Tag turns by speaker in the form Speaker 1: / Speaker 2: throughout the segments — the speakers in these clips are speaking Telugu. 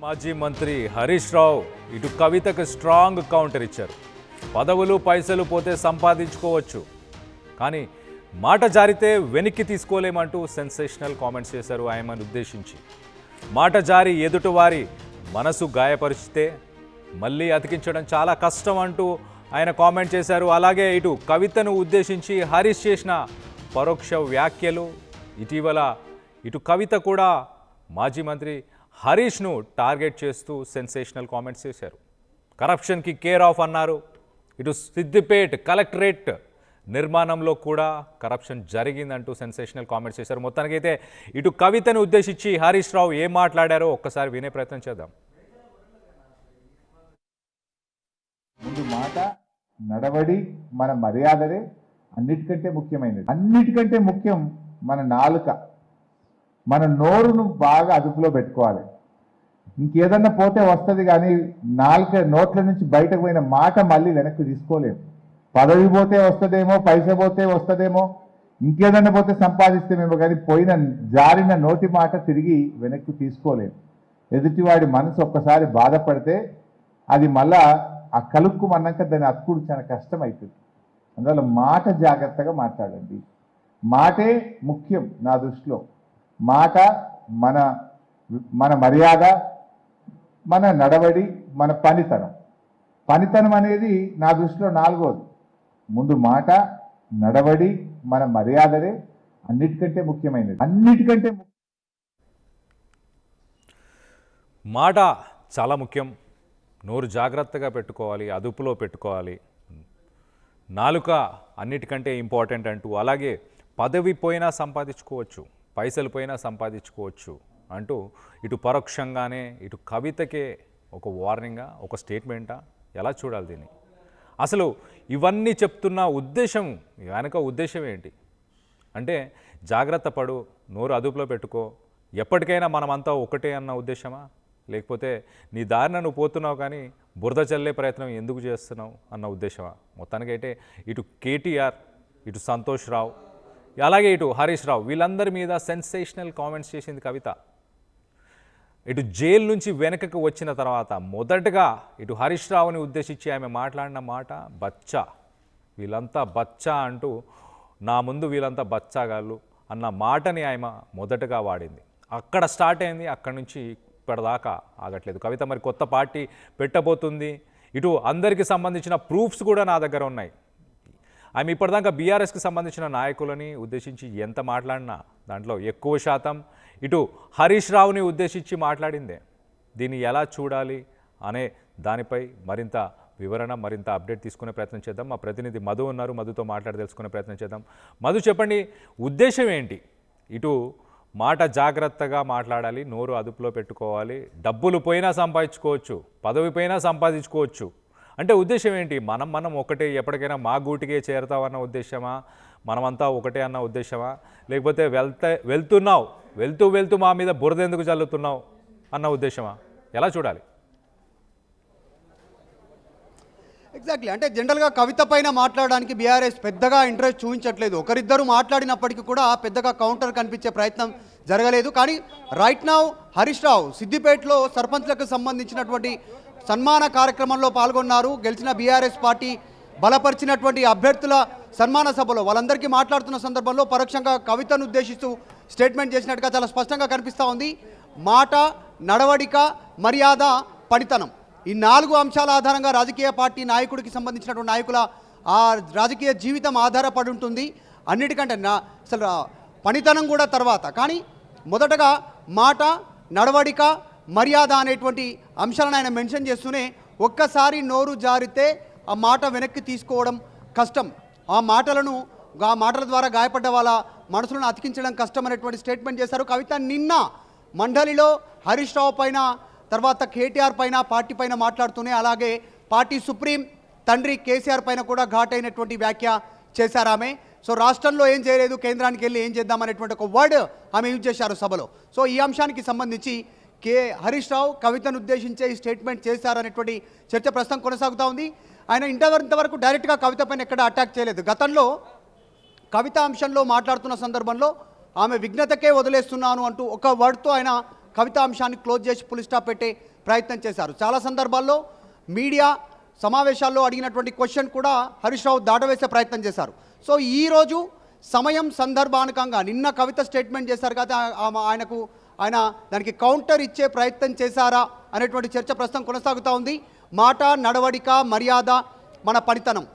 Speaker 1: మాజీ మంత్రి హరీష్ రావు ఇటు కవితకు స్ట్రాంగ్ కౌంటర్ ఇచ్చారు. పదవులు పైసలు పోతే సంపాదించుకోవచ్చు, కానీ మాట జారితే వెనక్కి తీసుకోలేమంటూ సెన్సేషనల్ కామెంట్స్ చేశారు ఆయనను ఉద్దేశించి. మాట జారి ఎదుటివారి మనసు గాయపరిచితే మళ్ళీ అతికించడం చాలా కష్టం అంటూ ఆయన కామెంట్ చేశారు. అలాగే ఇటు కవితను ఉద్దేశించి హరీష్ చేసిన పరోక్ష వ్యాఖ్యలు, ఇటీవల ఇటు కవిత కూడా మాజీ మంత్రి హరీష్ను టార్గెట్ చేస్తూ సెన్సేషనల్ కామెంట్స్ చేశారు. కరప్షన్కి కేర్ ఆఫ్ అన్నారు. ఇటు సిద్దిపేట్ కలెక్టరేట్ నిర్మాణంలో కూడా కరప్షన్ జరిగిందంటూ సెన్సేషనల్ కామెంట్స్ చేశారు. మొత్తానికైతే ఇటు కవితను ఉద్దేశించి హరీష్ రావు ఏం మాట్లాడారో ఒక్కసారి వినే ప్రయత్నం చేద్దాం.
Speaker 2: ముందు మాట నడవడి మన మర్యాదలే అన్నిటికంటే ముఖ్యమైనది. అన్నిటికంటే ముఖ్యం మన నాలుక, మన నోరును బాగా అదుపులో పెట్టుకోవాలి. ఇంకేదన్నా పోతే వస్తుంది, కానీ నోట్ల నుంచి బయటకు పోయిన మాట మళ్ళీ వెనక్కి తీసుకోలేము. పదవి పోతే వస్తుందేమో, పైస పోతే వస్తుందేమో, ఇంకేదన్నా పోతే సంపాదిస్తేమేమో, కానీ జారిన నోటి మాట తిరిగి వెనక్కి తీసుకోలేము. ఎదుటివాడి మనసు ఒక్కసారి బాధపడితే అది మళ్ళా ఆ కలుక్కుమన్నాక దాన్ని అతుకుడు చాలా కష్టం అవుతుంది. అందువల్ల మాట జాగ్రత్తగా మాట్లాడండి. మాటే ముఖ్యం నా దృష్టిలో. మాట మన మర్యాద, మన నడవడి, మన పనితనం అనేది నా దృష్టిలో నాలుగోది. ముందు మాట, నడవడి, మన మర్యాదలే అన్నిటికంటే ముఖ్యమైనది. అన్నిటికంటే
Speaker 1: మాట చాలా ముఖ్యం. నోరు జాగ్రత్తగా పెట్టుకోవాలి, అదుపులో పెట్టుకోవాలి. నాలుక అన్నిటికంటే ఇంపార్టెంట్ అంటూ, అలాగే పదవి పోయినా సంపాదించుకోవచ్చు, పైసలు పోయినా సంపాదించుకోవచ్చు అంటూ ఇటు పరోక్షంగానే ఇటు కవితకే ఒక వార్నింగా, ఒక స్టేట్మెంటా, ఎలా చూడాలి దీన్ని? అసలు ఇవన్నీ చెప్తున్న ఉద్దేశం, వెనక ఉద్దేశం ఏంటి అంటే, జాగ్రత్త పడు, నోరు అదుపులో పెట్టుకో, ఎప్పటికైనా మనమంతా ఒకటే అన్న ఉద్దేశమా? లేకపోతే నీ దారిన నువ్వు పోతున్నావు కానీ బురద చల్లే ప్రయత్నం ఎందుకు చేస్తున్నావు అన్న ఉద్దేశమా? మొత్తానికైతే ఇటు కేటీఆర్, ఇటు సంతోష్ రావు, అలాగే ఇటు హరీష్ రావు, వీళ్ళందరి మీద సెన్సేషనల్ కామెంట్స్ చేసింది కవిత. ఇటు జైలు నుంచి వెనకకు వచ్చిన తర్వాత మొదటగా ఇటు హరీష్ రావుని ఉద్దేశించి ఆమె మాట్లాడిన మాట బచ్చా, వీళ్ళంతా బచ్చా అంటూ, నా ముందు వీళ్ళంతా బచ్చాగాళ్ళు అన్న మాటని ఆమె మొదటగా వాడింది. అక్కడ స్టార్ట్ అయింది, అక్కడి నుంచి ఇప్పటిదాకా ఆగట్లేదు. కవిత మరి కొత్త పార్టీ పెట్టబోతుంది. ఇటు అందరికీ సంబంధించిన ప్రూఫ్స్ కూడా నా దగ్గర ఉన్నాయి. ఆమె ఇప్పటిదాకా బీఆర్ఎస్కి సంబంధించిన నాయకులని ఉద్దేశించి ఎంత మాట్లాడినా దాంట్లో ఎక్కువ శాతం ఇటు హరీష్ రావుని ఉద్దేశించి మాట్లాడిందే. దీన్ని ఎలా చూడాలి అనే దానిపై మరింత వివరణ, మరింత అప్డేట్ తీసుకునే ప్రయత్నం చేద్దాం. మా ప్రతినిధి మధు ఉన్నారు, మధుతో మాట్లాడి తెలుసుకునే ప్రయత్నం చేద్దాం. మధు, చెప్పండి, ఉద్దేశం ఏంటి? ఇటు మాట జాగ్రత్తగా మాట్లాడాలి, నోరు అదుపులో పెట్టుకోవాలి, డబ్బులు పోయినా సంపాదించుకోవచ్చు, పదవి పోయినా సంపాదించుకోవచ్చు అంటే ఉద్దేశం ఏంటి? మనం ఒకటే, ఎప్పటికైనా మా గూటికే చేరతామన్న ఉద్దేశమా? మనమంతా ఒకటే అన్న ఉద్దేశమా? లేకపోతే వెళ్తూ మా మీద బురద ఎందుకు చల్లుతున్నావు అన్న ఉద్దేశమా? ఎలా చూడాలి?
Speaker 3: ఎగ్జాక్ట్లీ, అంటే జనరల్గా కవిత పైన మాట్లాడడానికి బీఆర్ఎస్ పెద్దగా ఇంట్రెస్ట్ చూపించట్లేదు. ఒకరిద్దరు మాట్లాడినప్పటికీ కూడా పెద్దగా కౌంటర్ కనిపించే ప్రయత్నం జరగలేదు. కానీ రైట్ నౌ హరీష్ రావు సిద్దిపేటలో సర్పంచ్లకు సంబంధించినటువంటి సన్మాన కార్యక్రమంలో పాల్గొన్నారు. గెలిచిన బీఆర్ఎస్ పార్టీ బలపరిచినటువంటి అభ్యర్థుల సన్మాన సభలో వాళ్ళందరికీ మాట్లాడుతున్న సందర్భంలో పరోక్షంగా కవితను ఉద్దేశిస్తూ స్టేట్మెంట్ చేసినట్టుగా చాలా స్పష్టంగా కనిపిస్తూ ఉంది. మాట, నడవడిక, మర్యాద, పనితనం, ఈ 4 అంశాల ఆధారంగా రాజకీయ పార్టీ నాయకుడికి సంబంధించినటువంటి నాయకుల ఆ రాజకీయ జీవితం ఆధారపడి ఉంటుంది. అన్నిటికంటే అసలు పనితనం కూడా తర్వాత, కానీ మొదటగా మాట, నడవడిక, మర్యాద అనేటువంటి అంశాలను ఆయన మెన్షన్ చేస్తూనే, ఒక్కసారి నోరు జారితే ఆ మాట వెనక్కి తీసుకోవడం కష్టం, ఆ మాటల ద్వారా గాయపడ్డ వాళ్ళ మనసులను అతికించడం కష్టం అనేటువంటి స్టేట్మెంట్ చేశారు కవిత. నిన్న మండలిలో హరీష్ రావు పైన, తర్వాత కేటీఆర్ పైన, పార్టీ పైన మాట్లాడుతూనే, అలాగే పార్టీ సుప్రీం తండ్రి కేసీఆర్ పైన కూడా ఘాటైనటువంటి వ్యాఖ్య చేశారు ఆమె. సో రాష్ట్రంలో ఏం చేయలేదు, కేంద్రానికి వెళ్ళి ఏం చేద్దామనేటువంటి ఒక వర్డ్ ఆమె యూజ్ చేశారు సభలో. సో ఈ అంశానికి సంబంధించి హరీష్ రావు కవితను ఉద్దేశించే ఈ స్టేట్మెంట్ చేశారనేటువంటి చర్చ ప్రస్తుతం కొనసాగుతూ ఉంది. ఆయన ఇంతవరకు డైరెక్ట్గా కవిత పైన ఎక్కడ అటాక్ చేయలేదు. గతంలో కవిత అంశంలో మాట్లాడుతున్న సందర్భంలో ఆమె విఘ్నతకే వదిలేస్తున్నాను అంటూ ఒక వర్డ్తో ఆయన కవిత అంశాన్ని క్లోజ్ చేసి ఫుల్ స్టాప్ పెట్టే ప్రయత్నం చేశారు. చాలా సందర్భాల్లో మీడియా సమావేశాల్లో అడిగినటువంటి క్వశ్చన్ కూడా హరీష్ రావు దాటవేసే ప్రయత్నం చేశారు. సో ఈరోజు సమయం సందర్భానుకంగా నిన్న కవిత స్టేట్మెంట్ చేశారు కదా, ఆయన దానికి కౌంటర్ ఇచ్చే ప్రయత్నం చేశారా అనేటువంటి చర్చ ప్రస్తుతం కొనసాగుతూ ఉంది. మాట, నడవడిక, మర్యాద మన పనితనం.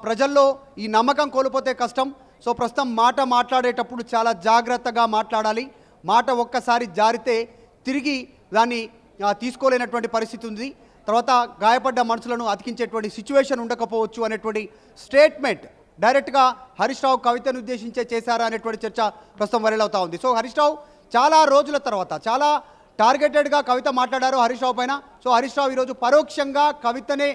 Speaker 3: ప్రజల్లో ఈ నమ్మకం కోల్పోతే కష్టం. సో ప్రస్తుతం మాట మాట్లాడేటప్పుడు చాలా జాగ్రత్తగా మాట్లాడాలి. మాట ఒక్కసారి జారితే తిరిగి దాన్ని తీసుకోలేనటువంటి పరిస్థితి ఉంది. తర్వాత గాయపడ్డ మనసులను అతికించేటువంటి సిచ్యువేషన్ ఉండకపోవచ్చు అనేటువంటి స్టేట్మెంట్ డైరెక్ట్గా హరీష్ రావు కవితను ఉద్దేశించే చేశారా అనేటువంటి చర్చ ప్రస్తుతం వైరల్ అవుతా ఉంది. సో హరీష్ రావు చాలా రోజుల తర్వాత చాలా టార్గెటెడ్గా కవిత మాట్లాడారు హరీష్ రావు పైన. సో హరీష్ రావు ఈరోజు పరోక్షంగా కవితనే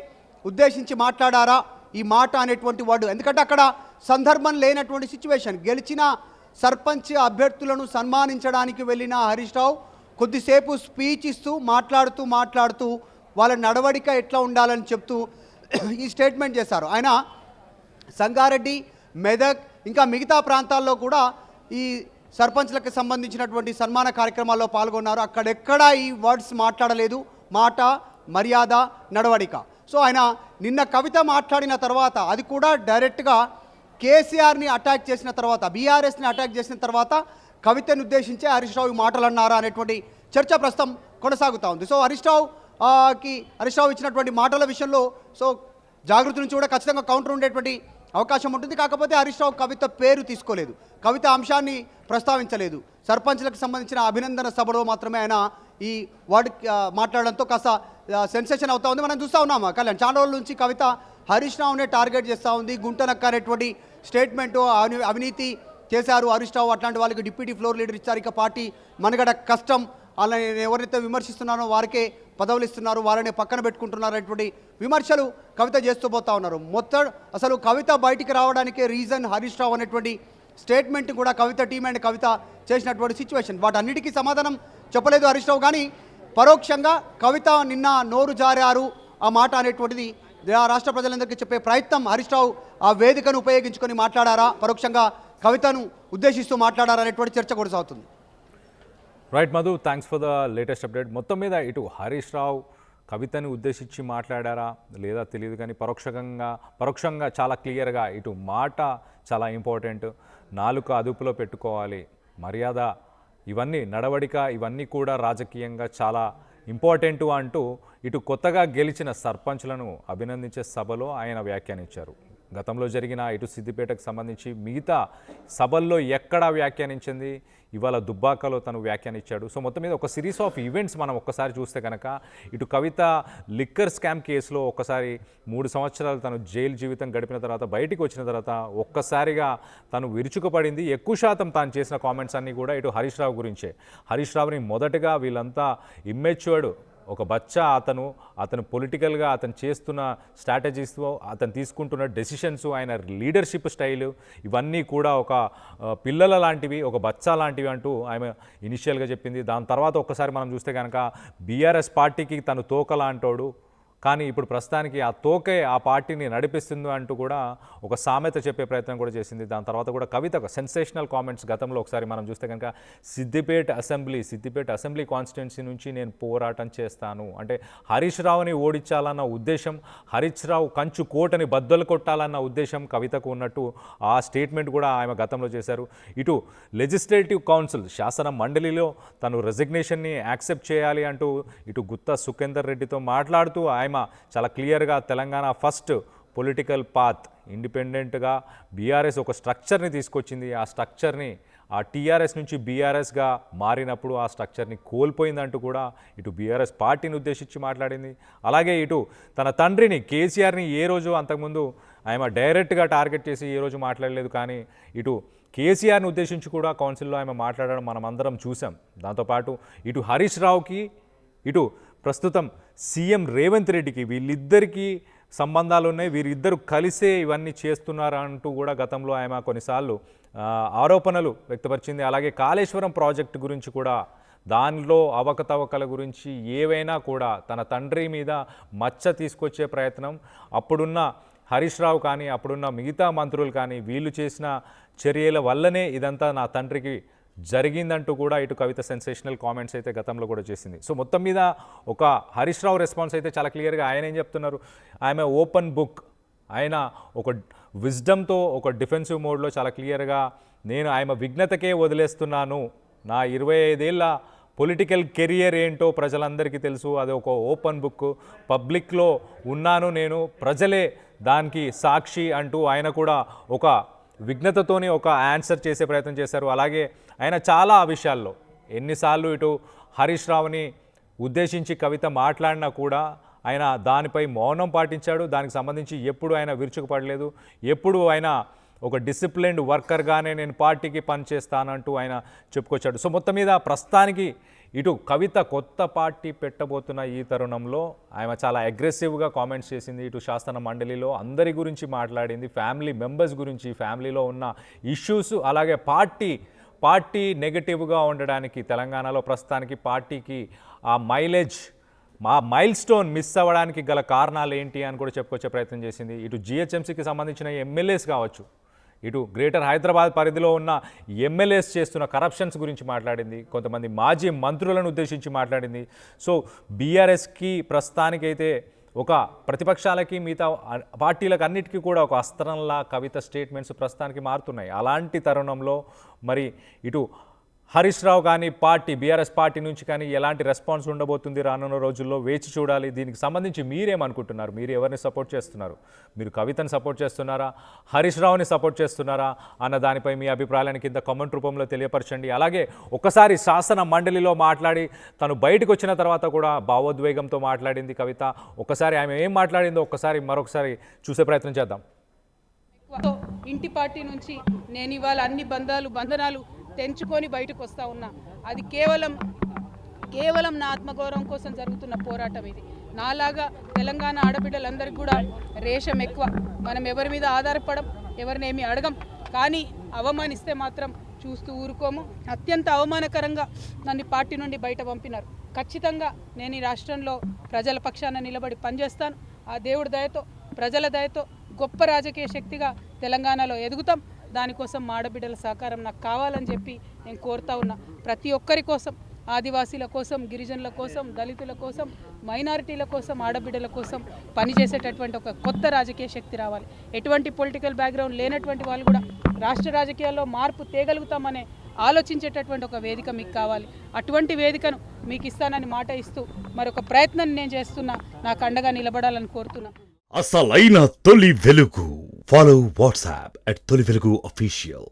Speaker 3: ఉద్దేశించి మాట్లాడారా ఈ మాట అనేటువంటి వర్డ్, ఎందుకంటే అక్కడ సందర్భం లేనటువంటి సిచ్యువేషన్. గెలిచిన సర్పంచ్ అభ్యర్థులను సన్మానించడానికి వెళ్ళిన హరీష్ రావు కొద్దిసేపు స్పీచ్ ఇస్తూ మాట్లాడుతూ వాళ్ళ నడవడిక ఎట్లా ఉండాలని చెప్తూ ఈ స్టేట్మెంట్ చేశారు. ఆయన సంగారెడ్డి, మెదక్ ఇంకా మిగతా ప్రాంతాల్లో కూడా ఈ సర్పంచ్లకు సంబంధించినటువంటి సన్మాన కార్యక్రమాల్లో పాల్గొన్నారు. అక్కడెక్కడా ఈ వర్డ్స్ మాట్లాడలేదు, మాట, మర్యాద, నడవడిక. సో ఆయన నిన్న కవిత మాట్లాడిన తర్వాత, అది కూడా డైరెక్ట్గా కేసీఆర్ని అటాక్ చేసిన తర్వాత, బీఆర్ఎస్ని అటాక్ చేసిన తర్వాత కవితను ఉద్దేశించే హరీష్ రావు ఈ మాటలు అన్నారా అనేటువంటి చర్చ ప్రస్తుతం కొనసాగుతూ ఉంది. సో హరీష్ రావు ఇచ్చినటువంటి మాటల విషయంలో సో జాగృతి నుంచి కూడా ఖచ్చితంగా కౌంటర్ ఉండేటువంటి అవకాశం ఉంటుంది. కాకపోతే హరీష్ రావు కవిత పేరు తీసుకోలేదు, కవిత అంశాన్ని ప్రస్తావించలేదు. సర్పంచ్లకు సంబంధించిన అభినందన సభలో మాత్రమే ఆయన ఈ వర్డ్ మాట్లాడడంతో కాస్త సెన్సేషన్ అవుతా ఉంది. మనం చూస్తూ ఉన్నాము కళ్యాణ్, చాలా రోజుల నుంచి కవిత హరీష్ రావునే టార్గెట్ చేస్తూ ఉంది. గుంటనక్క అనేటువంటి స్టేట్మెంటు, అవినీతి చేశారు హరీష్ రావు, అట్లాంటి వాళ్ళకి డిప్యూటీ ఫ్లోర్ లీడర్ ఇచ్చారు, ఇక పార్టీ మనుగడ కష్టం, అలా ఎవరైతే విమర్శిస్తున్నారో వారికే పదవులు ఇస్తున్నారు, వాళ్ళని పక్కన పెట్టుకుంటున్నారు అనేటువంటి విమర్శలు కవిత చేస్తూ పోతా ఉన్నారు. అసలు కవిత బయటికి రావడానికే రీజన్ హరీష్ రావు అనేటువంటి స్టేట్మెంట్ కూడా కవిత టీం అండ్ కవిత చేసినటువంటి సిచ్యువేషన్. వాటన్నిటికీ సమాధానం చెప్పలేదు హరీష్ రావు, కానీ పరోక్షంగా కవిత నిన్న నోరు జారారు ఆ మాట అనేటువంటిది రాష్ట్ర ప్రజలందరికీ చెప్పే ప్రయత్నం హరీష్ రావు ఆ వేదికను ఉపయోగించుకొని మాట్లాడారా, పరోక్షంగా కవితను ఉద్దేశిస్తూ మాట్లాడారా అనేటువంటి చర్చ కొనసాగుతుంది.
Speaker 1: Right Madhu, thanks for the latest update. మొత్తం మీద ఇటు హరీష్ రావు కవితని ఉద్దేశించి మాట్లాడారా లేదా తెలియదు, కానీ పరోక్షంగా చాలా క్లియర్గా ఇటు మాట చాలా ఇంపార్టెంట్, నాలుక అదుపులో పెట్టుకోవాలి, మర్యాద, ఇవన్నీ నడవడిక, ఇవన్నీ కూడా రాజకీయంగా చాలా ఇంపార్టెంట్ అంటూ ఇటు కొత్తగా గెలిచిన సర్పంచ్లను అభినందించే సభలో ఆయన వ్యాఖ్యానించారు. గతంలో జరిగిన ఇటు సిద్దిపేటకు సంబంధించి మిగతా సభల్లో ఎక్కడా వ్యాఖ్యానించింది, ఇవాళ దుబ్బాకలో తను వ్యాఖ్యానించాడు. సో మొత్తం మీద ఒక సిరీస్ ఆఫ్ ఈవెంట్స్ మనం ఒక్కసారి చూస్తే కనుక ఇటు కవిత లిక్కర్ స్కామ్ కేసులో ఒక్కసారి 3 సంవత్సరాలు తను జైలు జీవితం గడిపిన తర్వాత బయటికి వచ్చిన తర్వాత ఒక్కసారిగా తను విరుచుకుపడింది. ఎక్కువ శాతం తాను చేసిన కామెంట్స్ అన్నీ కూడా ఇటు హరీష్ రావు గురించే. హరీష్ రావుని మొదటగా వీళ్ళంతా ఇమ్మెచ్యూర్డ్, ఒక బచ్చా, అతను పొలిటికల్గా అతను చేస్తున్న స్ట్రాటజీస్తో అతను తీసుకుంటున్న డెసిషన్స్, ఆయన లీడర్షిప్ స్టైలు, ఇవన్నీ కూడా ఒక పిల్లల లాంటివి, ఒక బచ్చా లాంటివి అంటూ ఆమె ఇనిషియల్గా చెప్పింది. దాని తర్వాత ఒక్కసారి మనం చూస్తే కనుక బీఆర్ఎస్ పార్టీకి తను తోకలాంటోడు, కానీ ఇప్పుడు ప్రస్తుతానికి ఆ తోకే ఆ పార్టీని నడిపిస్తుంది అంటూ కూడా ఒక సామెత చెప్పే ప్రయత్నం కూడా చేసింది. దాని తర్వాత కూడా కవిత ఒక సెన్సేషనల్ కామెంట్స్ గతంలో ఒకసారి మనం చూస్తే కనుక సిద్దిపేట అసెంబ్లీ కాన్స్టిట్యున్సీ నుంచి నేను పోరాటం చేస్తాను అంటే హరీష్ రావుని ఓడించాలన్న ఉద్దేశం, హరీష్ రావు కంచు కోటని బద్దలు కొట్టాలన్న ఉద్దేశం కవితకు ఉన్నట్టు ఆ స్టేట్మెంట్ కూడా ఆమె గతంలో చేశారు. ఇటు లెజిస్లేటివ్ కౌన్సిల్ శాసన మండలిలో తను రెసిగ్నేషన్ని యాక్సెప్ట్ చేయాలి అంటూ ఇటు గుత్తా సుఖేందర్ రెడ్డితో మాట్లాడుతూ ఆమె చాలా క్లియర్గా తెలంగాణ ఫస్ట్ పొలిటికల్ పాత్, ఇండిపెండెంట్గా బీఆర్ఎస్ ఒక స్ట్రక్చర్ని తీసుకొచ్చింది, ఆ స్ట్రక్చర్ని ఆ టీఆర్ఎస్ నుంచి బీఆర్ఎస్గా మారినప్పుడు ఆ స్ట్రక్చర్ని కోల్పోయిందంటూ కూడా ఇటు బీఆర్ఎస్ పార్టీని ఉద్దేశించి మాట్లాడింది. అలాగే ఇటు తన తండ్రిని కేసీఆర్ని ఏ రోజు అంతకుముందు ఆమె డైరెక్ట్గా టార్గెట్ చేసి ఏ రోజు మాట్లాడలేదు, కానీ ఇటు కేసీఆర్ని ఉద్దేశించి కూడా కౌన్సిల్లో ఆమె మాట్లాడడం మనం అందరం చూసాం. దాంతోపాటు ఇటు హరీష్ రావుకి, ఇటు ప్రస్తుతం సీఎం రేవంత్ రెడ్డికి వీళ్ళిద్దరికీ సంబంధాలు ఉన్నాయి, వీరిద్దరు కలిసే ఇవన్నీ చేస్తున్నారు అంటూ కూడా గతంలో ఆమె కొన్నిసార్లు ఆరోపణలు వ్యక్తపరిచింది. అలాగే కాళేశ్వరం ప్రాజెక్టు గురించి కూడా, దానిలో అవకతవకల గురించి ఏవైనా కూడా తన తండ్రి మీద మచ్చ తీసుకొచ్చే ప్రయత్నం అప్పుడున్న హరీష్ రావు కానీ అప్పుడున్న మిగతా మంత్రులు కానీ వీళ్ళు చేసిన చర్యల వల్లనే ఇదంతా నా తండ్రికి జరిగిందంటూ కూడా ఇటు కవిత సెన్సేషనల్ కామెంట్స్ అయితే గతంలో కూడా చేసింది. సో మొత్తం మీద ఒక హరీష్ రావు రెస్పాన్స్ అయితే చాలా క్లియర్గా ఆయన ఏం చెప్తున్నారు, ఆమె ఓపెన్ బుక్, ఆయన ఒక విజ్డమ్తో ఒక డిఫెన్సివ్ మోడ్లో చాలా క్లియర్గా నేను ఆమె విఘ్నతకే వదిలేస్తున్నాను, నా 25 ఏళ్ళ పొలిటికల్ కెరియర్ ఏంటో ప్రజలందరికీ తెలుసు, అది ఒక ఓపెన్ బుక్, పబ్లిక్లో ఉన్నాను నేను, ప్రజలే దానికి సాక్షి అంటూ ఆయన కూడా ఒక విఘ్నతతోనే ఒక ఆన్సర్ చేసే ప్రయత్నం చేశారు. అలాగే ఆయన చాలా విషయాల్లో ఎన్నిసార్లు ఇటు హరీష్ రావుని ఉద్దేశించి కవిత మాట్లాడినా కూడా ఆయన దానిపై మౌనం పాటించాడు. దానికి సంబంధించి ఎప్పుడు ఆయన విరుచుకుపడలేదు, ఎప్పుడు ఆయన ఒక డిసిప్లిన్డ్ వర్కర్గానే నేను పార్టీకి పనిచేస్తానంటూ ఆయన చెప్పుకొచ్చాడు. సో మొత్తం మీద ప్రస్తుతానికి ఇటు కవిత కొత్త పార్టీ పెట్టబోతున్న ఈ తరుణంలో ఆమె చాలా అగ్రెసివ్గా కామెంట్స్ చేసింది. ఇటు శాసన మండలిలో అందరి గురించి మాట్లాడింది, ఫ్యామిలీ మెంబర్స్ గురించి, ఫ్యామిలీలో ఉన్న ఇష్యూస్, అలాగే పార్టీ నెగటివ్గా ఉండడానికి తెలంగాణలో ప్రస్తుతానికి పార్టీకి ఆ మైల్ స్టోన్ మిస్ అవ్వడానికి గల కారణాలు ఏంటి అని కూడా చెప్పుకొచ్చే ప్రయత్నం చేసింది. ఇటు జిహెచ్ఎంసీకి సంబంధించిన ఎమ్మెల్యేస్ కావచ్చు, ఇటు గ్రేటర్ హైదరాబాద్ పరిధిలో ఉన్న ఎమ్మెల్యేస్ చేస్తున్న కరప్షన్స్ గురించి మాట్లాడింది, కొంతమంది మాజీ మంత్రులను ఉద్దేశించి మాట్లాడింది. సో బీఆర్ఎస్కి ప్రస్తుతానికైతే ఒక ప్రతిపక్షాలకి మిగతా పార్టీలకు అన్నిటికీ కూడా ఒక అస్త్రంలా కవిత స్టేట్మెంట్స్ ప్రస్తుతానికి మారుతున్నాయి. అలాంటి తరుణంలో మరి ఇటు హరీష్ రావు కానీ బీఆర్ఎస్ పార్టీ నుంచి కానీ ఎలాంటి రెస్పాన్స్ ఉండబోతుంది రానున్న రోజుల్లో వేచి చూడాలి. దీనికి సంబంధించి మీరేమనుకుంటున్నారు? మీరు ఎవరిని సపోర్ట్ చేస్తున్నారు? మీరు కవితను సపోర్ట్ చేస్తున్నారా, హరీష్ రావుని సపోర్ట్ చేస్తున్నారా అన్న దానిపై మీ అభిప్రాయాలను కింద కామెంట్ రూపంలో తెలియపరచండి. అలాగే ఒకసారి శాసన మండలిలో మాట్లాడి తను బయటకు వచ్చిన తర్వాత కూడా భావోద్వేగంతో మాట్లాడింది కవిత. ఒకసారి ఆమె ఏం మాట్లాడిందో మరొకసారి చూసే ప్రయత్నం చేద్దాం.
Speaker 4: ఇంటి పార్టీ నుంచి నేను ఇవాళ అన్ని బంధనాలు తెంచుకొని బయటకు వస్తూ ఉన్నా. అది కేవలం నా ఆత్మగౌరవం కోసం జరుగుతున్న పోరాటం ఇది. నాలాగా తెలంగాణ ఆడబిడ్డలందరికీ కూడా రేషం ఎక్కువ, మనం ఎవరి మీద ఆధారపడం, ఎవరిని ఏమి అడగం. కానీ అవమానిస్తే మాత్రం చూస్తూ ఊరుకోము. అత్యంత అవమానకరంగా నన్ను పార్టీ నుండి బయట పంపినారు. ఖచ్చితంగా నేను ఈ రాష్ట్రంలో ప్రజల పక్షాన నిలబడి పనిచేస్తాను. ఆ దేవుడి దయతో, ప్రజల దయతో గొప్ప రాజకీయ శక్తిగా తెలంగాణలో ఎదుగుతాం. దానికోసం మా ఆడబిడ్డల సహకారం నాకు కావాలని చెప్పి నేను కోరుతా ఉన్నా. ప్రతి ఒక్కరి కోసం, ఆదివాసీల కోసం, గిరిజనుల కోసం, దళితుల కోసం, మైనారిటీల కోసం, ఆడబిడ్డల కోసం పనిచేసేటటువంటి ఒక కొత్త రాజకీయ శక్తి రావాలి. ఎటువంటి పొలిటికల్ బ్యాక్గ్రౌండ్ లేనటువంటి వాళ్ళు కూడా రాష్ట్ర రాజకీయాల్లో మార్పు తేగలుగుతామనే ఆలోచించేటటువంటి ఒక వేదిక మీకు కావాలి. అటువంటి వేదికను మీకు ఇస్తానని మాట ఇస్తూ మరొక ప్రయత్నాన్ని నేను చేస్తున్నా. నాకు అండగా నిలబడాలని కోరుతున్నా.
Speaker 5: అసలైన తొలి వెలుగు. ఫాలో వాట్సాప్ @తొలి వెలుగు official.